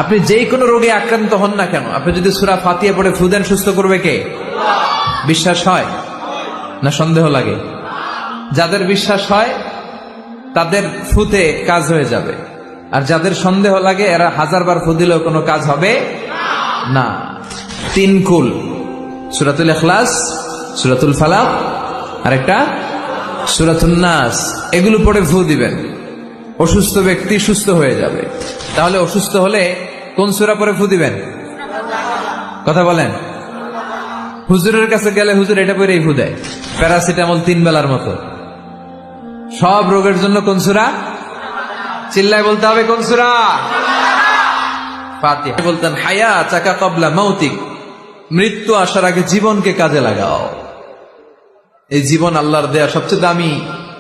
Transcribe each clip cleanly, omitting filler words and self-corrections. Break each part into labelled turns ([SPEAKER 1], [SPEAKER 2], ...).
[SPEAKER 1] আপনি যেই কোনো রোগে আক্রান্ত হন না কেন, আপনি যদি সূরা ফাতিহা পড়ে ফু দেন, সুস্থ করবে কে? বিশ্বাস হয় না সন্দেহ লাগে? যাদের বিশ্বাস হয় তাদের ফুতে কাজ হয়ে যাবে, আর যাদের সন্দেহ লাগে এরা 1000 বার ফু দিলেও কোনো কাজ হবে না। 3 কুল, সূরাতুল ইখলাস, সূরাতুল ফালাক, আরেকটা সূরাতুন নাস, এগুলো পড়ে ফু দিবেন, অসুস্থ ব্যক্তি সুস্থ হয়ে যাবে। তাহলে অসুস্থ হলে কোন সূরা পড়ে ফু দিবেন? কথা বলেন। হুজুরের কাছে গেলে হুজুর এটা পড়েই ফু দেয়, প্যারাসিটামল 3 বেলার মতো। সব রোগের জন্য কোন সূরা? চিল্লায় বলতে হবে কোন সূরা? ফাতিহা। বলতেন হায়াতাকা ক্বাবলা মাউতিক, মৃত্যু আসার আগে জীবনকে কাজে লাগাও। এই জীবন আল্লাহর দেয়া সবচেয়ে দামি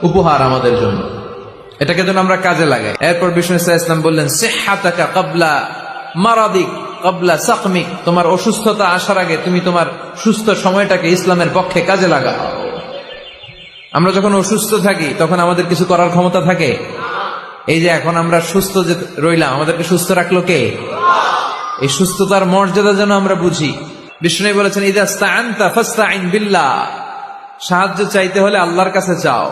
[SPEAKER 1] উপহার আমাদের জন্য, এটাকে যেন আমরা কাজে লাগাই। এরপর বিষ্ণু ইসলাম বললেন সিহহাতাকা ক্বাবলা মারাদিক ক্বাবলা সাকমিক, তোমার অসুস্থতা আসার আগে তুমি তোমার সুস্থ সময়টাকে ইসলামের পক্ষে কাজে লাগাও। আমরা যখন অসুস্থ থাকি তখন আমাদের কিছু করার ক্ষমতা থাকে? এই যে এখন আমরা সুস্থ যে রইলাম, আমাদেরকে সুস্থ রাখলো কে? এই সুস্থতার মর্যাদা যেন আমরা বুঝি। বিষ্ণু বলেছেন ইযা ইসতাআনতা ফাসতাইন বিল্লাহ, সাহায্য চাইতে হলে আল্লাহর কাছে চাও,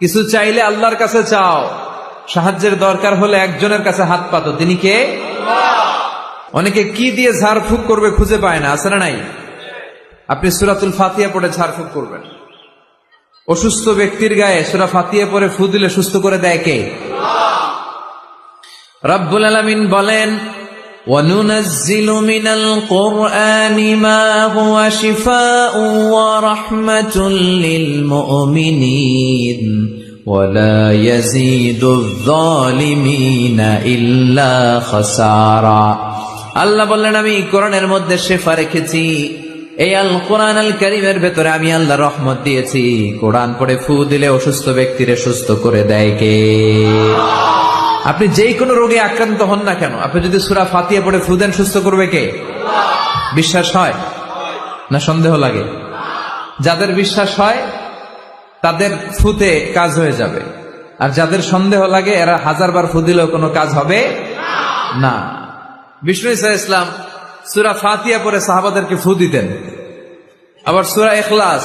[SPEAKER 1] কিছু চাইলে আল্লাহর কাছে চাও, সাহায্যের দরকার হলে একজনের কাছে হাত পাতো, তিনি কে? অনেকে কি দিয়ে ঝাড়ফুঁক করবে খুঁজে পায় না, আছে না নাই? আপনি সূরাতুল ফাতিহা পড়ে ঝাড়ফুঁক করবেন। অসুস্থ ব্যক্তির গায়ে সূরা ফাতিহা পড়ে ফু দিলে সুস্থ করে দেয় কে? রব্বুল আলামিন বলেন وَنُنَزِّلُ مِنَ الْقُرْآنِ مَا هُوَ شِفَاءٌ وَرَحْمَةٌ لِلْمُؤْمِنِينَ وَلَا يَزِيدُ الظَّالِمِينَ إِلَّا خَسَارًا। আল্লাহ বললেন আমি কোরআনের মধ্যে শিফা রেখেছি, এই আল কোরআন আল কারীমের ভেতরে আমি আল্লাহ রহমত দিয়েছি। কোরআন পড়ে ফু দিলে অসুস্থ ব্যক্তিরে সুস্থ করে দেয় কে? আপনি যেই কোনো রোগে আক্রান্ত হন না কেন, আপনি যদি সূরা ফাতিহা পড়ে ফু দেন, সুস্থ করবে কে? বিশ্বাস হয় না সন্দেহ লাগে? যাদের বিশ্বাস হয় তাদের ফুতে কাজ হয়ে যাবে, আর যাদের সন্দেহ লাগে এরা 1000 বার ফু দিলেও কোনো কাজ হবে না। বিষ্ণু ইসলাম সূরা ফাতিহা পড়ে সাহাবাদেরকে ফু দিতেন, আবার সূরা ইখলাস,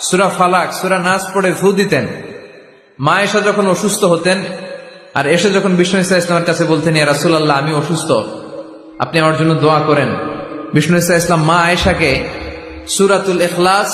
[SPEAKER 1] সূরা ফালাক, সূরা নাস পড়ে ফু দিতেন। মা আয়েশা যখন অসুস্থ হতেন আর এসে যখন বিষ্ণু ইসলামের কাছে বলতেন ইয়া রাসূলুল্লাহ আমি অসুস্থ, আপনি আমার জন্য দোয়া করেন, বিষ্ণু ইসলাম মা আয়েশাকে সূরাতুল ইখলাস